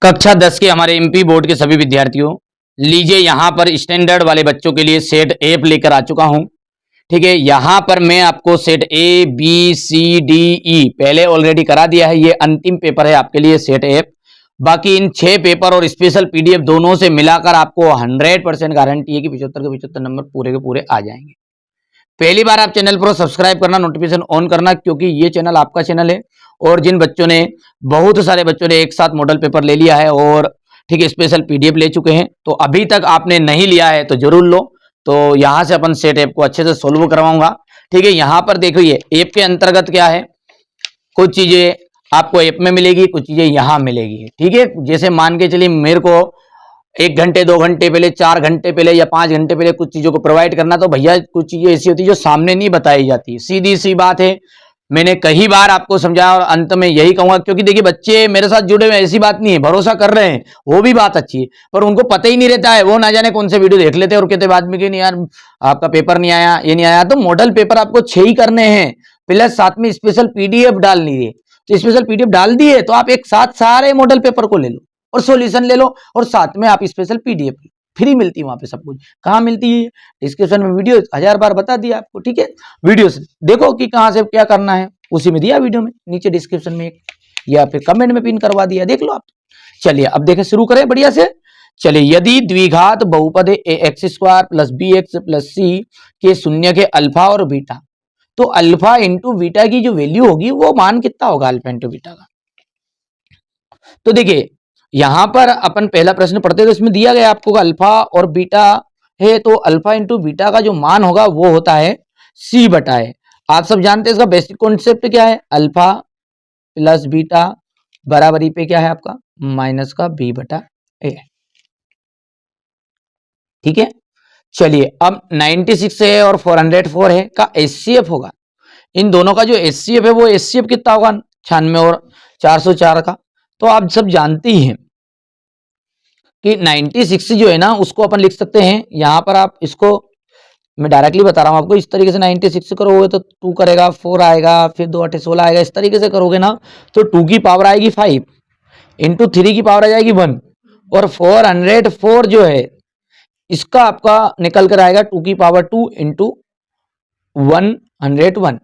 कक्षा 10 के हमारे एमपी बोर्ड के सभी विद्यार्थियों, लीजिए यहाँ पर स्टैंडर्ड वाले बच्चों के लिए सेट एप लेकर आ चुका हूँ। ठीक है, यहाँ पर मैं आपको set A B C D E पहले ऑलरेडी करा दिया है। ये अंतिम पेपर है आपके लिए सेट एप। बाकी इन 6 पेपर और स्पेशल पीडीएफ दोनों से मिलाकर आपको 100% गारंटी है कि 75 के 75 नंबर पूरे के पूरे आ जाएंगे। पहली बार आप चैनल पर सब्सक्राइब करना, नोटिफिकेशन ऑन करना, क्योंकि ये चैनल आपका चैनल है। और जिन बच्चों ने, बहुत सारे बच्चों ने एक साथ मॉडल पेपर ले लिया है और ठीक है स्पेशल पीडीएफ ले चुके हैं, तो अभी तक आपने नहीं लिया है तो जरूर लो। तो यहां से अपन सेट ऐप को अच्छे से सोल्व करवाऊंगा। ठीक है, यहाँ पर देखिए ऐप के अंतर्गत क्या है, कुछ चीजें आपको ऐप में मिलेगी, कुछ चीजें यहां मिलेगी। ठीक है, जैसे मान के चलिए मेरे को 1 घंटे 2 घंटे पहले, 4 घंटे पहले या 5 घंटे पहले कुछ चीजों को प्रोवाइड करना, तो भैया कुछ चीजें ऐसी होती है जो सामने नहीं बताई जाती। सीधी सी बात है, मैंने कई बार आपको समझाया और अंत में यही कहूंगा, क्योंकि देखिए बच्चे मेरे साथ जुड़े हुए, ऐसी बात नहीं है, भरोसा कर रहे हैं, वो भी बात अच्छी है, पर उनको पता ही नहीं रहता है। वो ना जाने कौन से वीडियो देख लेते हैं और कहते बाद में कि नहीं यार आपका पेपर नहीं आया, ये नहीं आया। तो मॉडल पेपर आपको 6 ही करने हैं, प्लस साथ में स्पेशल पीडीएफ डालनी है। तो स्पेशल पीडीएफ डाल दिए तो आप एक साथ सारे मॉडल पेपर को ले लो और सॉल्यूशन ले लो, और साथ में आप स्पेशल पीडीएफ फ्री मिलती है वहां पे। सब कुछ कहाँ मिलती है, डिस्क्रिप्शन में वीडियो 1000 बार बता दिया आपको। ठीक है, वीडियो से देखो कि कहाँ से क्या करना है, उसी में दिया वीडियो में, नीचे डिस्क्रिप्शन में एक, या फिर कमेंट में पिन करवा दिया, देख लो आप। चलिए अब देखें, शुरू करें बढ़िया से। चलिए, यदि द्विघात बहुपद a x square plus b x plus c के शून्य के अल्फा और बीटा, तो अल्फा इंटू बीटा की जो वैल्यू होगी वो मान कितना होगा अल्फा इंटू बीटा का। तो देखिए यहां पर अपन पहला प्रश्न पढ़ते तो इसमें दिया गया आपको अल्फा और बीटा है, तो अल्फा इंटू बीटा का जो मान होगा वो होता है सी बटा है। आप सब जानते हैं इसका बेसिक कॉन्सेप्ट क्या है, अल्फा प्लस बीटा बराबरी पे क्या है आपका माइनस का बी बटा ए। ठीक है, चलिए अब 96 है और 404 है का एचसीएफ होगा। इन दोनों का जो एचसीएफ है वो एचसीएफ कितना होगा 96 और 404 का। तो आप सब जानते ही हैं कि 96 जो है ना उसको अपन लिख सकते हैं, यहां पर आप इसको मैं डायरेक्टली बता रहा हूं आपको, इस तरीके से 96 करोगे तो 2 करेगा 4 आएगा, फिर 2 8 16 आएगा। इस तरीके से करोगे ना तो 2 की पावर आएगी 5 इंटू 3 की पावर आ जाएगी 1, और 404 जो है इसका आपका निकल कर आएगा 2 की पावर 2 इंटू 101।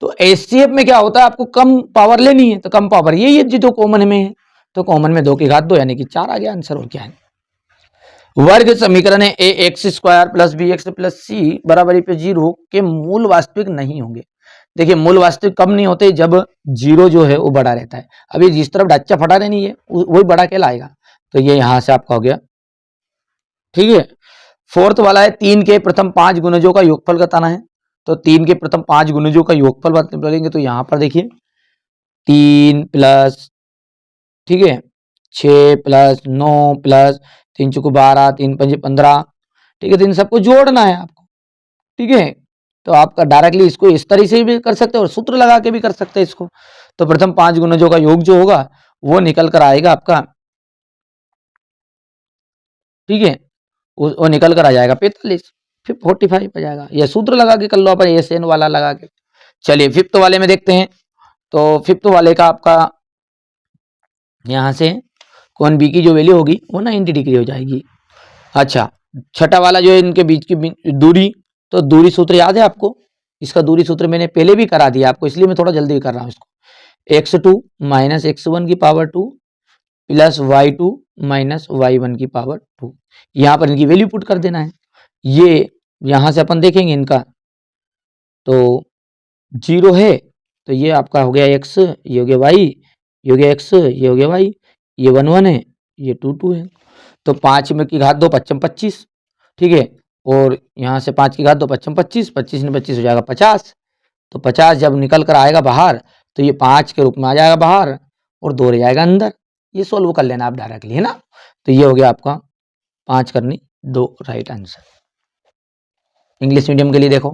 तो एचसीएफ में क्या होता है, आपको कम पावर लेनी है, तो कम पावर यही है जो कॉमन में है, तो कॉमन में 2 की घात 2 यानी कि 4 आ गया आंसर। और क्या है, वर्ग समीकरण है a x square plus b x plus c बराबरी पे 0 के मूल वास्तविक नहीं होंगे। देखिए मूल वास्तविक कब नहीं होते, जब 0 जो है वो बड़ा रहता है। अभी जिस तरफ ढच्चा फटा नहीं है वही बड़ा कहलाएगा। तो ये यहां से आपका हो गया। ठीक है, फोर्थ वाला है 3 के प्रथम 5 गुणजों का योगफल बताना है। तो 3 के प्रथम 5 गुणजों का योगफल बताएंगे, तो यहां पर देखिए 3 प्लस, ठीक है 6 प्लस 9 प्लस 3 चौको 12 3 पंजे 15। ठीक है, तो इन सबको जोड़ना है आपको। ठीक है, तो आपका डायरेक्टली इसको इस तरीके से भी कर सकते हैं और सूत्र लगा के भी कर सकते हैं इसको। तो प्रथम 5 गुणजों का योग जो होगा वो निकल कर आएगा आपका, ठीक है वो निकल कर आ जाएगा 45, फिर 45 आ जाएगा। यह सूत्र लगा के कर लो अपन, एसएन वाला लगा के। चलिए फिफ्थ वाले में देखते हैं। तो फिफ्थ वाले का आपका यहां से कोण बी की जो वैल्यू होगी वो 90 डिग्री हो जाएगी। अच्छा, छठा वाला जो है इनके बीच की दूरी, तो दूरी सूत्र याद है आपको, इसका दूरी सूत्र मैंने पहले भी करा दिया आपको, इसलिए मैं थोड़ा जल्दी कर रहा हूं इसको। x2 माइनस x1 की power 2 plus y2 minus y1 की पावर 2। यहां पर इनकी वैल्यू पुट कर देना है। ये यहां से अपन देखेंगे इनका, तो 0 है तो ये आपका हो गया x, ये हो गया y, ये हो गया x, ये हो गया y, ये 1 1 है, ये 2 2 है। तो 5 में की घात 2 पच्चम 25। ठीक है, और यहाँ से 5 की घात 2 पच्चम 25, 25 ने 25 हो जाएगा 50। तो 50 जब निकल कर आएगा बाहर तो ये 5 के रूप में आ जाएगा बाहर और 2 रह जाएगा अंदर। ये सोल्व कर लेना आप डायरेक्टली, है ना। तो ये हो गया आपका 5 करनी 2 राइट आंसर। इंग्लिश मीडियम के लिए देखो,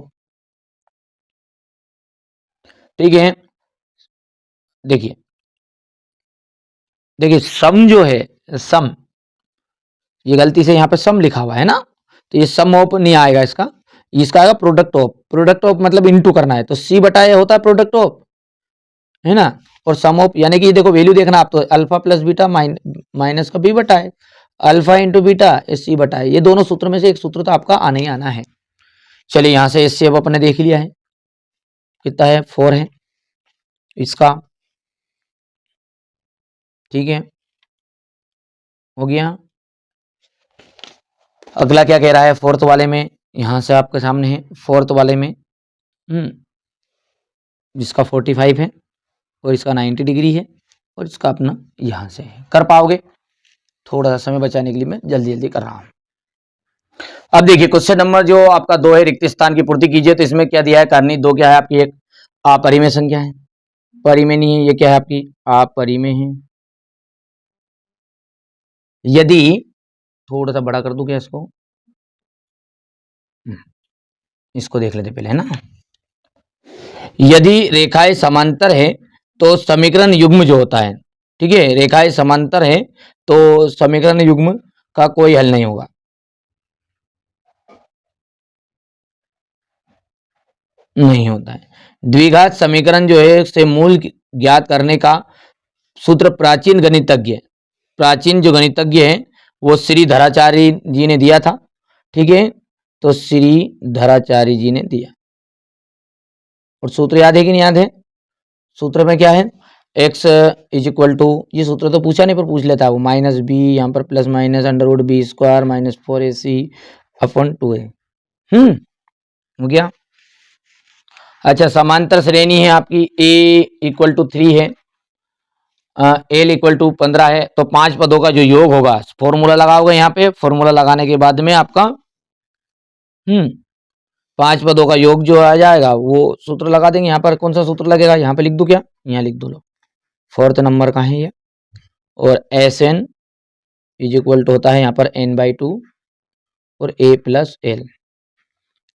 ठीक है देखिए देखिए सम जो है, सम ये गलती से यहाँ पे सम लिखा हुआ है ना, तो ये सम ऑफ नहीं आएगा इसका, इसका आएगा प्रोडक्ट ऑफ। प्रोडक्ट ऑफ मतलब इनटू करना है, तो सी बटा ए होता है प्रोडक्ट ऑफ, है ना। और सम ऑफ यानी कि देखो वैल्यू देखना आप, तो अल्फा प्लस बीटा माइनस का बी बटा है, alpha into beta is C बटा है। ये दोनों सूत्र में से एक सूत्र तो आपका आना ही आना है। चलिए यहाँ से एस सी अब अपने देख लिया है, कितना है 4 है इसका, ठीक है हो गया। अगला क्या कह रहा है फोर्थ वाले में, यहां से आपके सामने है फोर्थ वाले में, जिसका 45 है और इसका 90 डिग्री है और इसका अपना यहां से है। कर पाओगे? थोड़ा सा समय बचाने के लिए मैं जल्दी जल्दी कर रहा हूं। अब देखिए क्वेश्चन नंबर जो आपका 2 है, रिक्त स्थान की पूर्ति कीजिए। तो इसमें क्या दिया है, करनी 2 क्या है आपकी, एक अपरिमेय संख्या है, परिमेय नहीं है, ये क्या है आपकी अपरिमेय है। यदि थोड़ा सा बड़ा कर दूं क्या इसको देख लेते पहले, है ना। यदि रेखाएं समांतर है तो समीकरण युग्म जो होता है, ठीक है, रेखाएं समांतर है तो समीकरण युग्म का कोई हल नहीं होगा। नहीं होता है। द्विघात समीकरण जो है से मूल ज्ञात करने का सूत्र प्राचीन गणितज्ञ, प्राचीन जो गणितज्ञ है वो श्रीधराचार्य जी ने दिया था, ठीक है। तो श्रीधराचार्य जी ने दिया, और सूत्र याद है कि नहीं याद है? सूत्र में क्या है, x इज इक्वल टू, ये सूत्र तो पूछा नहीं पर पूछ लेता है वो, माइनस बी, यहाँ पर plus minus under root B square minus 4ac upon 2a। हो गया। अच्छा, समांतर श्रेणी है आपकी, a इक्वल टू 3 है, एल इक्वल टू 15 है, तो 5 पदों का जो योग होगा, फॉर्मूला लगाओगे यहाँ पे, फॉर्मूला लगाने के बाद में आपका 5 पदों का योग जो आ जाएगा वो सूत्र लगा देंगे। यहाँ पर कौन सा सूत्र लगेगा, यहाँ पे लिख दो क्या, यहाँ लिख दो लो, फोर्थ नंबर का है ये। और S N is equal to होता है यहाँ पर n/2 और a प्लस एल।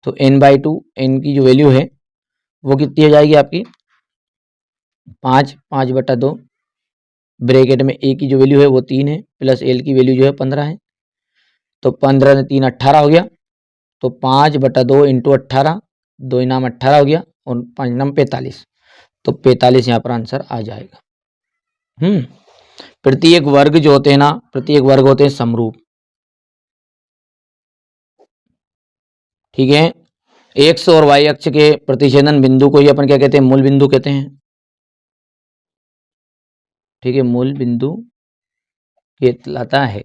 तो n/2 n की जो वैल्यू है वो कितनी हो जाएगी आपकी 5/2, ब्रैकेट में a की जो वैल्यू है वो 3 है, प्लस एल की वैल्यू जो है 15 है। तो 15 ने 3 18 हो गया, तो 5/2 इंटू 18, 2 इनाम 18 हो गया और 5 इनाम 45, तो 45 यहाँ पर आंसर आ जाएगा। प्रत्येक वर्ग जो होते हैं ना, प्रत्येक वर्ग होते हैं समरूप, ठीक है। एक्स और वाई अक्ष के प्रतिच्छेदन बिंदु को ही अपन क्या कहते हैं, मूल बिंदु कहते हैं, ठीक है, मूल बिंदु कहलाता है।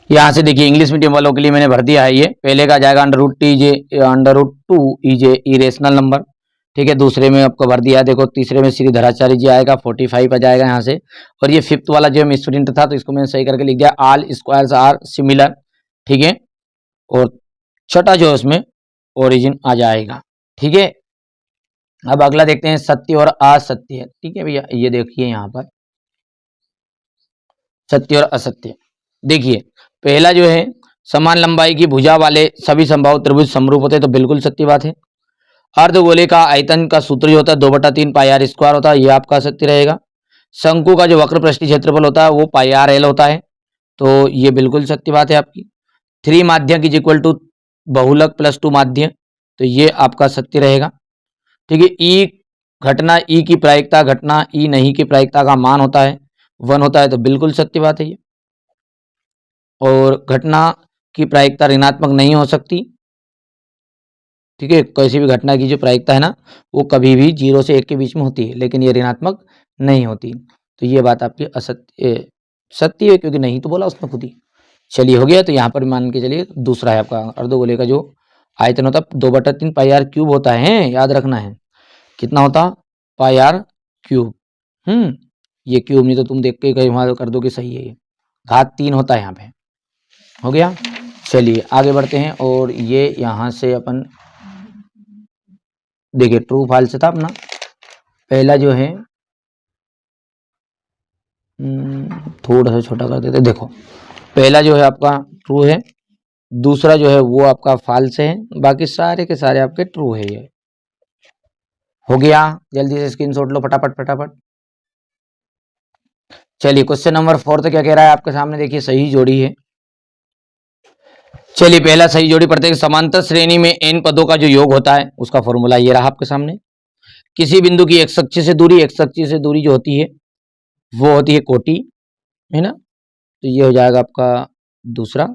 यहां से देखिए इंग्लिश मीडियम वालों के लिए मैंने भर दिया है, ये पहले का जाएगा √2 EJ इरेशनल नंबर, ठीक है। दूसरे में आपको भर दिया है, देखो तीसरे में श्रीधराचार्य जी आएगा, 45 आ जाएगा यहाँ से। और ये फिफ्थ वाला जो स्टूडेंट था तो इसको मैंने सही करके लिख दिया, ऑल स्क्वायर्स आर सिमिलर, ठीक है। और छठा जो है उसमें ओरिजिन आ जाएगा, ठीक है। अब अगला देखते हैं सत्य और असत्य, ठीक है भैया। ये देखिए यहाँ पर सत्य और असत्य, देखिए पहला जो है, समान लंबाई की भुजा वाले सभी संभावित त्रिभुज समरूप होते हैं, तो बिल्कुल सत्य बात है। अर्धगोले का आयतन का सूत्र जो होता है 2/3 पाई आर स्क्वायर होता है, ये आपका सत्य रहेगा। शंकु का जो वक्र पृष्ठीय क्षेत्रफल होता है वो पाई आर एल होता है, तो ये बिल्कुल सत्य बात है आपकी। 3 माध्यक इज इक्वल टू बहुलक प्लस 2 माध्य, तो ये आपका सत्य रहेगा, ठीक है। ई घटना ई की प्रायिकता घटना ई नहीं की प्रायिकता का मान होता है 1 होता है, तो बिल्कुल सत्य बात है ये। और घटना की प्रायिकता ऋणात्मक नहीं हो सकती, ठीक है। किसी भी घटना की जो प्रायिकता है ना वो कभी भी 0 से 1 के बीच में होती है, लेकिन ये ऋणात्मक नहीं होती, तो ये बात आपकी असत्य सत्य है, क्योंकि नहीं तो बोला उसने खुद ही। चलिए हो गया। तो यहाँ पर मान के चलिए दूसरा है आपका, अर्धगोले का जो आयतन होता है 2/3 पाई आर क्यूब होता है, याद रखना है कितना होता पाई आर क्यूब। ये क्यूब नहीं तो तुम देख के कहीं वहां कर दो कि सही है, ये घात 3 होता है यहाँ पे। हो गया। चलिए आगे बढ़ते हैं, और ये यहाँ से अपन देखिए ट्रू फॉल्स था अपना, पहला जो है थोड़ा सा छोटा कर देते, देखो पहला जो है आपका ट्रू है, दूसरा जो है वो आपका फॉल्स है, बाकी सारे के सारे आपके ट्रू है। ये हो गया, जल्दी से स्क्रीनशॉट लो फटाफट फटाफट। चलिए क्वेश्चन नंबर 4 तो क्या कह रहा है आपके सामने, देखिए सही जोड़ी है। चलिए पहला सही जोड़ी पढ़ते हैं, समांतर श्रेणी में n पदों का जो योग होता है उसका फॉर्मूला ये रहा आपके सामने। किसी बिंदु की x अक्ष से दूरी, x अक्ष से दूरी जो होती है वो होती है कोटि, है ना। तो ये हो जाएगा आपका दूसरा।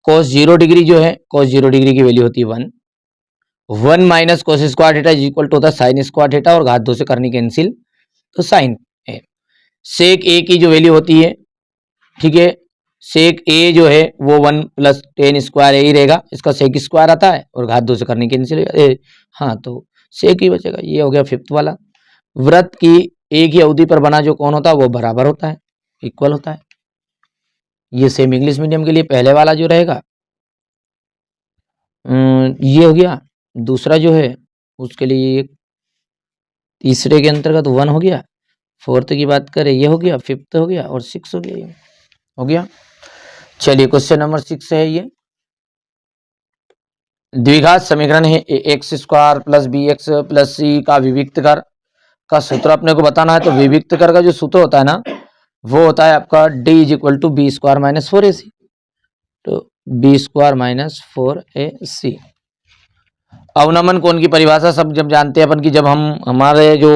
cos 0 डिग्री जो है, cos 0 डिग्री की वैल्यू होती है 1। 1 minus cos square theta is equal to होता है साइन स्क्वायर थीटा, और घात 2 से करनी कैंसिल, तो साइन है। सेक ए की जो वैल्यू होती है, ठीक है, सेक ए जो है वो 1 प्लस टेन स्क्वायर ए ही रहेगा, इसका सेक स्क्वायर आता है और घात 2 से करनी कैंसिल, हाँ तो सेक ही बचेगा। ये हो गया फिफ्थ वाला। वृत्त की एक ही अवधि पर बना जो कोण होता है वो बराबर होता है, इक्वल होता है। ये सेम इंग्लिश मीडियम के लिए पहले वाला जो रहेगा ये हो गया। दूसरा जो है उसके लिए ये तीसरे के अंतर्गत 1 हो गया। फोर्थ की बात करें ये हो गया, फिफ्थ हो गया और सिक्स हो गया, ये हो गया। चलिए क्वेश्चन नंबर 6 है ये। द्विघात समीकरण है x square plus b x plus c का विविक्त कर का सूत्र अपने को बताना है। तो विविक्त कर का जो सूत्र होता है ना, वो होता है आपका D is equal to B square minus 4ac। तो बी स्क्वायर माइनस 4ac। अवनमन कोण की परिभाषा सब जब जानते हैं अपन की, जब हम हमारे जो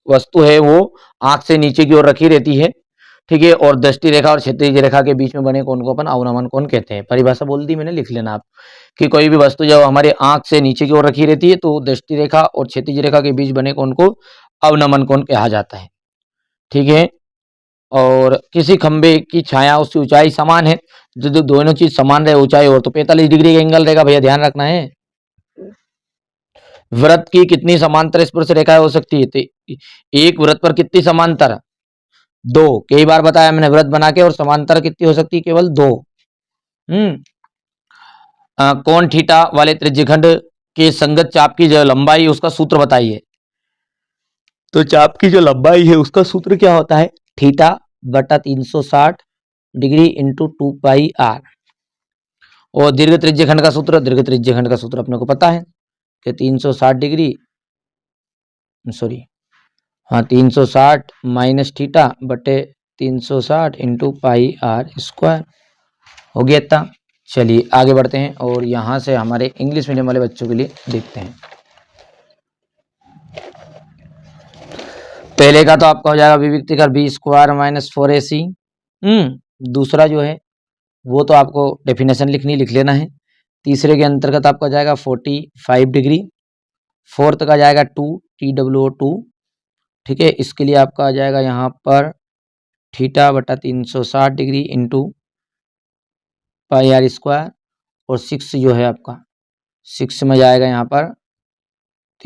वस्तु है वो आंख से नीचे की ओर रखी रहती है, ठीक है, और दृष्टि रेखा और क्षैतिज रेखा के बीच में बने कोण को अपन अवनमन कोण कहते हैं। परिभाषा बोल दी मैंने, लिख लेना आप कि कोई भी वस्तु जब हमारे आंख से नीचे की ओर रखी रहती है तो दृष्टि रेखा और क्षैतिज रेखा के बीच बने कोण को अवनमन कोण कहा जाता है, ठीक है। और किसी खंबे की छाया उसकी ऊंचाई समान है, जो दोनों चीज समान रहे ऊंचाई और, तो 45 डिग्री का एंगल रहेगा भैया, ध्यान रखना है। वृत्त की कितनी समांतर स्पर्श रेखाएं हो सकती है, तो एक वृत्त पर कितनी समांतर, दो। कई बार बताया मैंने वृत्त बना के, और समांतर कितनी हो सकती है, केवल दो। कोण थीटा वाले त्रिज्यखंड के संगत चाप की जो लंबाई उसका सूत्र बताइए। तो चाप की जो लंबाई है उसका सूत्र क्या होता है, थीटा बटा 360 डिग्री इंटू 2 पाई आर। और दीर्घ त्रिज्यखंड का सूत्र, दीर्घ त्रिज्यखंड का सूत्र अपने को पता है कि 360 डिग्री, सॉरी हाँ 360 माइनस थीटा बटे 360 इंटू पाई आर स्क्वायर, हो गया इतना। चलिए आगे बढ़ते हैं और यहाँ से हमारे इंग्लिश मीडियम वाले बच्चों के लिए देखते हैं। पहले का तो आपका हो जाएगा विविक्त कर बी स्क्वायर माइनस 4ac। दूसरा जो है वो तो आपको डेफिनेशन लिख लेना है। तीसरे के अंतर्गत आपका जाएगा 45 डिग्री। फोर्थ का जाएगा 2 TWO2, ठीक है। इसके लिए आपका आ जाएगा यहाँ पर थीटा बटा 360 degree into pi R square. और 6 जो है आपका 6 में जाएगा यहाँ पर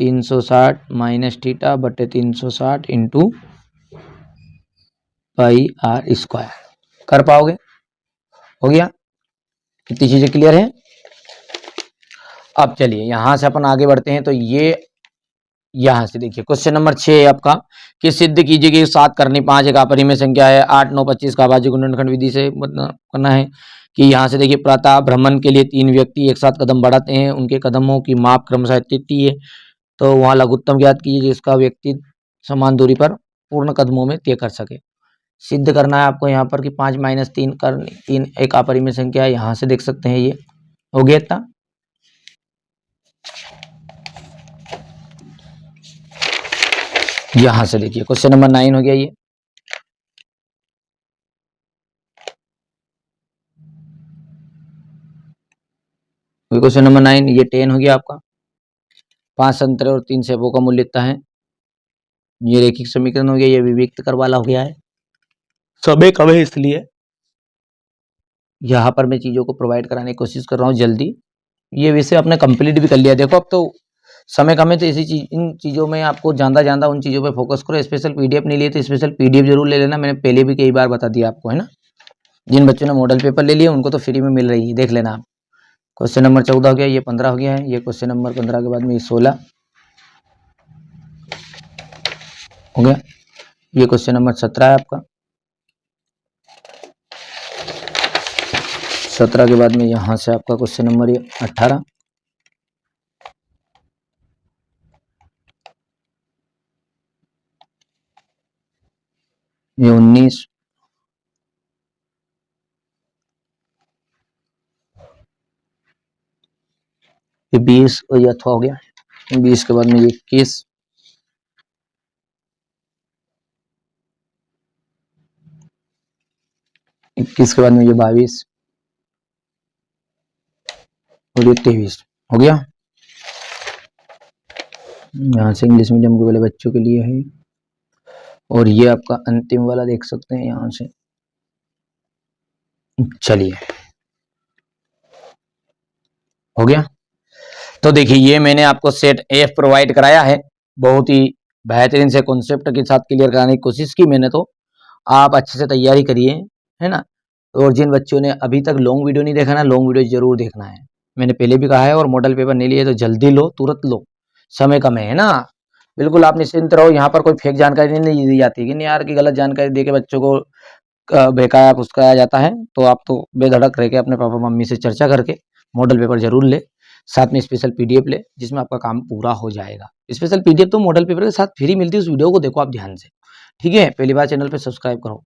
360 माइनस थीटा बटे 360 इंटू पाई आर स्क्वायर। कर पाओगे, हो गया। कितनी चीजें क्लियर है। अब चलिए यहां से अपन आगे बढ़ते हैं। तो ये यहां से देखिए क्वेश्चन नंबर 6 है आपका कि सिद्ध कीजिए कि 7 करनी 5 एक अपरिमेय संख्या है। 8 9 25 का भाज्य गुणनखंड विधि से करना है। कि यहाँ से देखिए प्रातः भ्रमण के लिए 3 व्यक्ति एक साथ कदम बढ़ाते हैं, उनके कदमों की माप क्रमशः इतनी है। तो वहाँ लघुत्तम ज्ञात कीजिए जिसका व्यक्ति समान दूरी पर पूर्ण कदमों में तय कर सके। सिद्ध करना है आपको यहाँ पर कि 5 माइनस 3 करनी 3 एक अपरिमेय संख्या है। यहाँ से देख सकते हैं, ये हो गया इतना। यहां से देखिए क्वेश्चन नंबर 9 हो गया ये। क्वेश्चन नंबर 9 ये 10 हो गया आपका। 5 संतरे और 3 सेबों का मूल्य इतना है। ये रैखिक समीकरण हो गया, ये विविक्त कर वाला हो गया है। समय कम है इसलिए यहाँ पर मैं चीज़ों को प्रोवाइड कराने की कोशिश कर रहा हूँ जल्दी। ये विषय आपने कंप्लीट भी कर लिया। देखो अब तो समय कम है, तो इन चीज़ों में आपको ज़्यादा उन चीज़ों पे फोकस करो। स्पेशल पीडीएफ नहीं लिए तो स्पेशल पीडीएफ जरूर ले लेना। मैंने पहले भी कई बार बता दिया आपको, है ना। जिन बच्चों ने मॉडल पेपर ले लिए उनको तो फ्री में मिल रही है, देख लेना आप। क्वेश्चन नंबर 14 हो गया, ये 15 हो गया है। ये क्वेश्चन नंबर 15 के बाद में 16 हो गया। ये क्वेश्चन नंबर 17 है आपका। 17 के बाद में यहाँ से आपका क्वेश्चन नंबर 18, ये 19, ये 20 और ये अथवा हो गया। 20 के बाद में ये 21, 21 के बाद में ये 22 और ये 23 हो गया। यहाँ से इंग्लिश मीडियम के वाले बच्चों के लिए है, और ये आपका अंतिम वाला देख सकते हैं यहाँ से। चलिए हो गया। तो देखिए ये मैंने आपको सेट एफ प्रोवाइड कराया है, बहुत ही बेहतरीन से कॉन्सेप्ट के साथ क्लियर कराने की कोशिश की मैंने। तो आप अच्छे से तैयारी करिए, है ना। और जिन बच्चों ने अभी तक लॉन्ग वीडियो नहीं देखा ना, लॉन्ग वीडियो जरूर देखना है, मैंने पहले भी कहा है। और मॉडल पेपर नहीं लिए तो जल्दी लो, तुरंत लो, समय कम है ना। बिल्कुल आप निश्चिंत रहो, यहाँ पर कोई फेक जानकारी नहीं दी जाती कि नहीं यार की गलत जानकारी दे के बच्चों को बेकाया फुसकाया जाता है। तो आप तो बेधड़क रह के अपने पापा मम्मी से चर्चा करके मॉडल पेपर जरूर ले, साथ में स्पेशल पीडीएफ ले, जिसमें आपका काम पूरा हो जाएगा। स्पेशल पीडीएफ तो मॉडल पेपर के साथ फ्री मिलती है, उस वीडियो को देखो आप ध्यान से, ठीक है। पहली बार चैनल पे सब्सक्राइब करो।